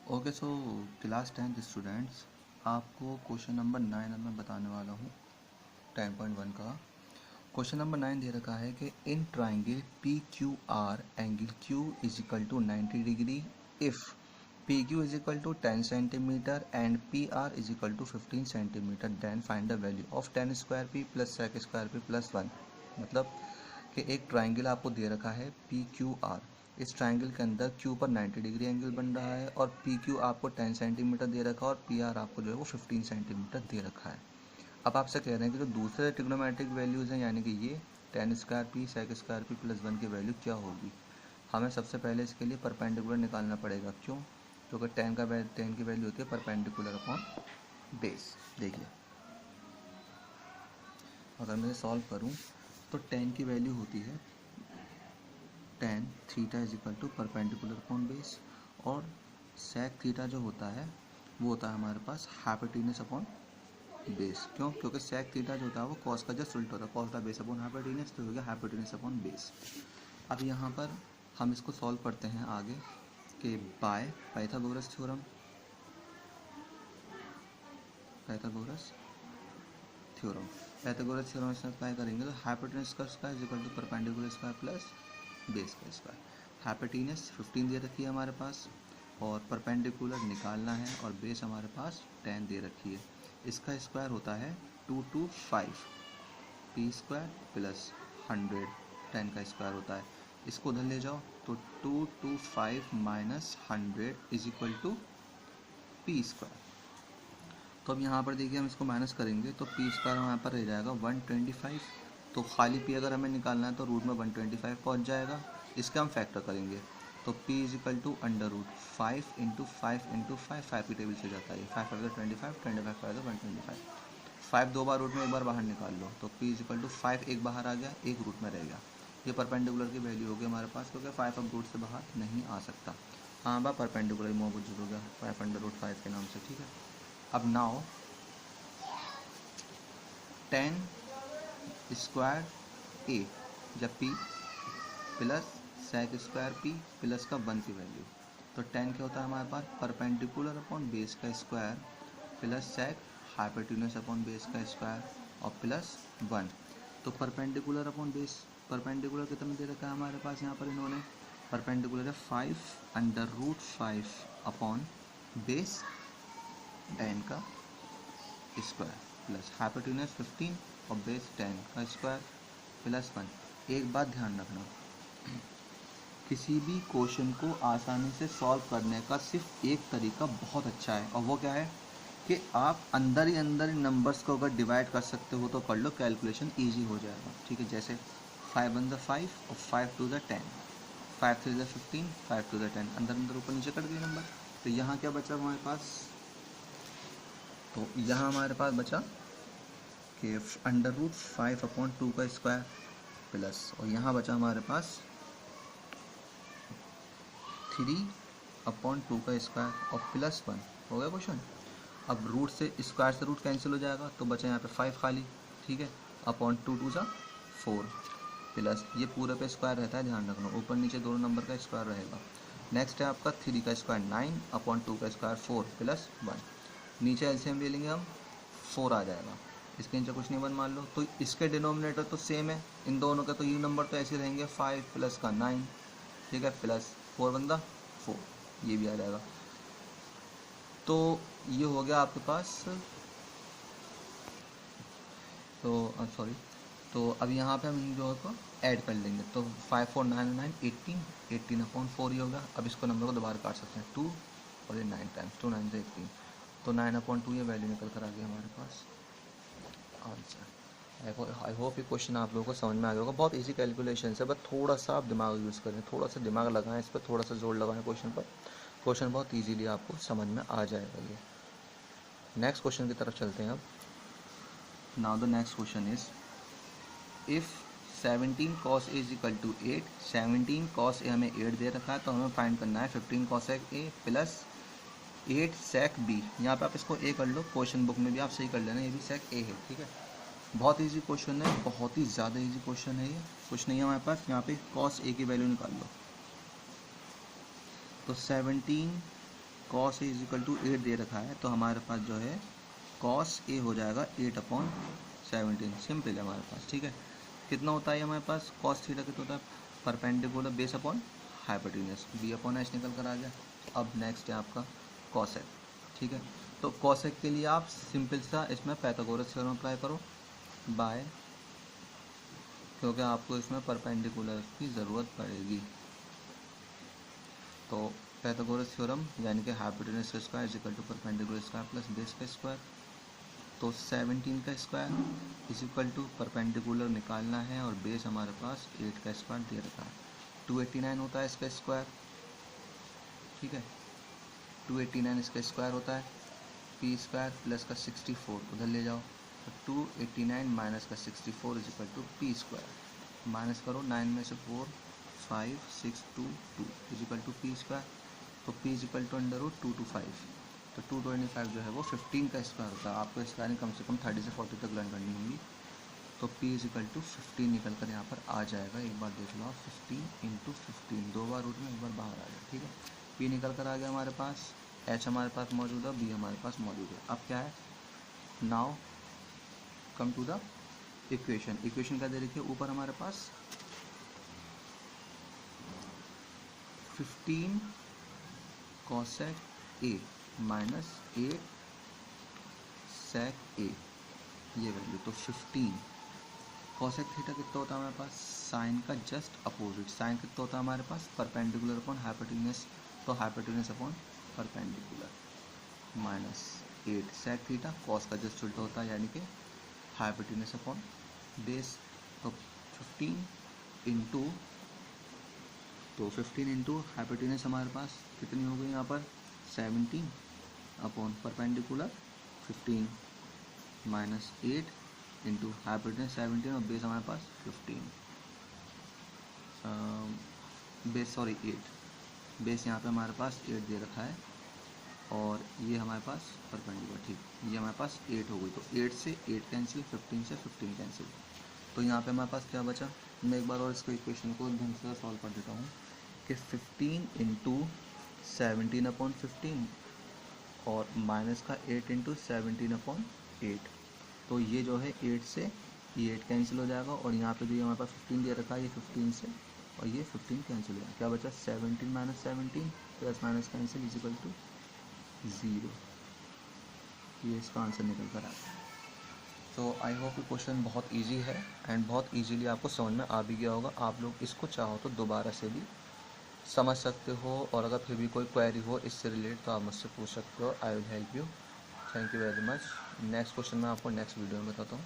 Okay so class 10th students, आपको question number 9 अब मैं बताने वाला हूँ 10.1 का। क्वेश्चन नंबर 9 दे रखा है कि in triangle P Q R angle Q is equal to 90 degree if P Q is equal to 10 centimetre and P R is equal to 15 centimetre, then find the value of tan square P plus sec square P plus 1। मतलब कि एक triangle आपको दे रखा है P Q R. इस triangle के अंदर क्यू पर 90 डिग्री एंगल बन रहा है और पी क्यू आपको 10 सेंटीमीटर दे रखा है और पी आर आपको जो है वो 15 सेंटीमीटर दे रखा है। अब आपसे कह रहे हैं कि जो दूसरे ट्रिग्नोमेट्रिक वैल्यूज़ हैं, यानी कि ये 10 square P sec square P plus 1 की वैल्यू क्या होगी। हमें सबसे पहले इसके लिए परपेंडिकुलर निकालना पड़ेगा। क्यों? क्योंकि 10 की वैल्यू होती है परपेंडिकुलर अपॉन बेस। देखिए, अगर मैं सॉल्व करूँ तो 10 की वैल्यू होती है tan theta is equal to perpendicular upon base, और सेक थीटा जो होता है वो होता है हमारे पास हाइपोटेन्यूस अपॉन बेस। क्यों? क्योंकि सेक थीटा जो होता है वो कॉस का जस्ट उल्टा होता है, कॉस का बेस अपॉन हाइपोटेन्यूस, तो हो गया हाइपोटेन्यूस अपॉन बेस। अब यहाँ पर हम इसको सॉल्व करते हैं आगे कि by Pythagoras theorem, Pythagoras theorem से अप्लाई करेंगे तो हाइपोटेन्यूस का square is equal to perpendicular square plus base का स्क्वायर। हाइपोटेन्यूस 15 दे रखी है हमारे पास और परपेंडिकुलर निकालना है और बेस हमारे पास 10 दे रखी है। इसका स्क्वायर होता है 2 to 5 पी स्क्वायर प्लस 100, 10 का स्क्वायर होता है। इसको उधर ले जाओ तो 2 to 5 minus 100 is equal to P square. तो अब यहाँ पर देखिए हम इसको माइनस करेंगे तो पी स्क्वायर यहाँ पर रह जाएगा 125। तो खाली पी अगर हमें निकालना है तो रूट में 125 पहुँच जाएगा। इसका हम फैक्टर करेंगे तो p is equal to under root 5 into 5 into 5, 5 की टेबल से जाता है 5 5 25, 25 5 125, 5 दो बार रूट में एक बार बाहर निकाल लो तो p इज इक्वल टू 5 एक बाहर आ गया, एक रूट में रह गया। ये परपेंडिकुलर की वैल्यू होगी हमारे पास, क्योंकि 5 अब रूट से बाहर नहीं आ सकता। हाँ बा परपेंडिकुलर मौजूद हो गया 5 अंडर रूट 5 के नाम से, ठीक है। अब नाउ 10 स्क्वायर ए जब p plus sec square P plus का 1 की वैल्यू, तो 10 क्या होता है हमारे पास परपेंडिकुलर अपॉन बेस का square plus sec hypotenuse upon base का स्क्वायर और प्लस 1। तो परपेंडिकुलर अपॉन बेस, परपेंडिकुलर कितना दे रखा है हमारे पास यहाँ पर इन्होंने, परपेंडिकुलर है 5 अंडर रूट 5 अपॉन बेस 10 का स्क्वायर प्लस हाइपोटेन्यूस 15 और बेस 10 का स्क्वायर प्लस 1। एक बात ध्यान रखना, किसी भी क्वेश्चन को आसानी से सॉल्व करने का सिर्फ एक तरीका बहुत अच्छा है, और वो क्या है कि आप अंदर ही नंबर्स को अगर डिवाइड कर सकते हो तो कर लो, कैलकुलेशन इजी हो जाएगा, ठीक है। जैसे 5 1 5 और 5 2 10, 5 3 15, 5 2 10, अंदर ऊपर नीचे कट गए नंबर। तो यहाँ क्या बचा हमारे पास, तो यहाँ हमारे पास बचा कि अंडर रूट 5 अपॉन 2 का स्क्वायर प्लस, और यहाँ बचा हमारे पास 3 अपॉन 2 का स्क्वायर और प्लस 1। हो गया क्वेश्चन। अब रूट से स्क्वायर से रूट कैंसिल हो जाएगा तो बचा यहाँ पे 5 खाली, ठीक है, अपॉन 2 2 जा 4 प्लस ये पूरे पे स्क्वायर रहता है, ध्यान रखना ऊपर नीचे दोनों नंबर का स्क्वायर रहेगा। नेक्स्ट है आपका 3 का स्क्वायर 9 अपॉन 2 का स्क्वायर 4 प्लस 1, नीचे एलसीएम ले लेंगे हम 4 आ जाएगा, इसके नीचे कुछ नहीं बन मान लो। तो इसके डिनोमिनेटर तो सेम है इन दोनों का, तो ये नंबर तो ऐसे रहेंगे 5 प्लस का 9, ठीक है, प्लस 4 बंदा 4, ये भी आ जाएगा। तो ये हो गया आपके पास, तो सॉरी, तो अब यहाँ पे हम जो है ऐड कर लेंगे तो 5 4 9 9 18, 18 अपॉन 4 ये होगा। अब इसको नंबर को दोबारा काट सकते हैं 2 और ये 9 टाइम्स 2 9 से 18, तो 9 अपॉन 2 ये वैल्यू निकल कर आ गई हमारे पास आंसर। आई होप ये क्वेश्चन आप लोगों को समझ में आ गया होगा। बहुत इजी कैलकुलेशन है, बस थोड़ा सा आप दिमाग यूज़ करें, थोड़ा सा दिमाग लगाएं इस पर, थोड़ा सा जोर लगाएं क्वेश्चन पर, क्वेश्चन बहुत इजीली आपको समझ में आ जाएगा। ये नेक्स्ट क्वेश्चन की तरफ चलते हैं अब। Now the next question is if 17 cos A is equal to 8, 17 cos A हमें 8 दे रखा है तो हमें फाइंड करना है 15 cos A plus 8 sec B। यहाँ पे आप इसको A कर लो, क्वेश्चन बुक में भी आप सही कर लेना, ये भी sec A है, ठीक है। बहुत इजी क्वेश्चन है, बहुत ही ज़्यादा इजी क्वेश्चन है ये, कुछ नहीं है हमारे पास। यहाँ पे cos A की वैल्यू निकाल लो तो 17 cos A is equal to 8 दे रखा है, तो हमारे पास जो है कॉस ए हो जाएगा 8/17। सिंपल है हमारे पास, ठीक है। कितना होता है हमारे पास कॉस थीटा कितना होता है, perpendicular base upon hypotenuse, b/h निकल कर आ गया। अब नेक्स्ट है आपका कॉसेक, ठीक है। तो कॉसेक के लिए आप सिंपल सा इसमें पाइथागोरस थ्योरम अप्लाई करो बाय, क्योंकि आपको इसमें परपेंडिकुलर की ज़रूरत पड़ेगी। तो पाइथागोरस थ्योरम यानी कि हाइपोटेन्यूज का square is equal to perpendicular square plus base का स्क्वायर। तो 17 का square is equal to perpendicular निकालना है और बेस हमारे पास 8 का स्क्वायर दे रखा है। 289 होता है इसका स्क्वायर, ठीक है। 289 इसका स्क्वायर होता है, पी स्क्वायर प्लस का 64 उधर ले जाओ, तो 289 माइनस का 64 is equal to P square. Minus करो 9 में से 4 5 6 2 2 is equal to P square. तो पी इज इक्वल टू √225, तो 225 जो है वो 15 का स्क्वायर होता है। आपको इसका कम से कम 30 से 40 तक लर्न करनी होगी। तो p इज इक्वल टू 15 निकल कर यहाँ पर आ जाएगा। एक बार देख लो आप, 15 इंटू 15, 2 बार रूट में एक बार बाहर आ जाए, ठीक है। p निकल कर आ गया हमारे पास, h हमारे पास मौजूद है, b हमारे पास मौजूद है। अब क्या है, now come to the equation. Equation क्या दे रखी है ऊपर हमारे पास, 15 cosec a माइनस 8 sec a, ये वैल्यू। तो 15 कॉसेक थीटा कितना होता है हमारे पास, साइन का जस्ट अपोजिट। साइन कितना होता है हमारे पास, परपेंडिकुलर अपॉन हाइपोटेन्यूज, तो hypotenuse upon perpendicular minus 8 sec theta. Cos का जस्ट उल्टा होता है यानी कि हाइपोटेन्यूज अपॉन बेस। तो 15 इंटू, तो 15 इंटू हाइपोटेन्यूज हमारे पास कितनी हो गई यहाँ पर 17 upon perpendicular 15 minus 8 into hypotenuse 17 और बेस हमारे पास 15, बेस सॉरी 8, बेस यहाँ पे हमारे पास 8 दे रखा है और ये हमारे पास परपेंडिकुलर, ठीक, ये हमारे पास 8 हो गई। तो 8 से 8 कैंसिल, 15 से 15 कैंसिल। तो यहाँ पे हमारे पास क्या बचा, मैं एक बार और इसको इक्वेशन को ढंग से सॉल्व कर देता हूँ कि 15 इंटू 17/15 और माइनस का 8 इंटू 17/8। तो ये जो है 8 से ये 8 कैंसिल हो जाएगा और यहाँ पे जो हमारे पास 15 दे रखा है ये 15 से और ये 15 कैंसिल हो जाएगा। क्या बचा 17 minus 17 plus minus cancel is equal to 0। ये इसका आंसर निकल कर आया। तो आई होप कि क्वेश्चन बहुत इजी है एंड बहुत इजीली आपको समझ में आ भी गया होगा। आप लोग इसको चाहो तो दोबारा से भी समझ सकते हो और अगर फिर भी कोई क्वेरी हो इससे रिलेटेड तो आप मुझसे पूछ सकते हो। I will help you. Thank you very much. Next question मैं आपको नेक्स्ट वीडियो में बताता हूँ।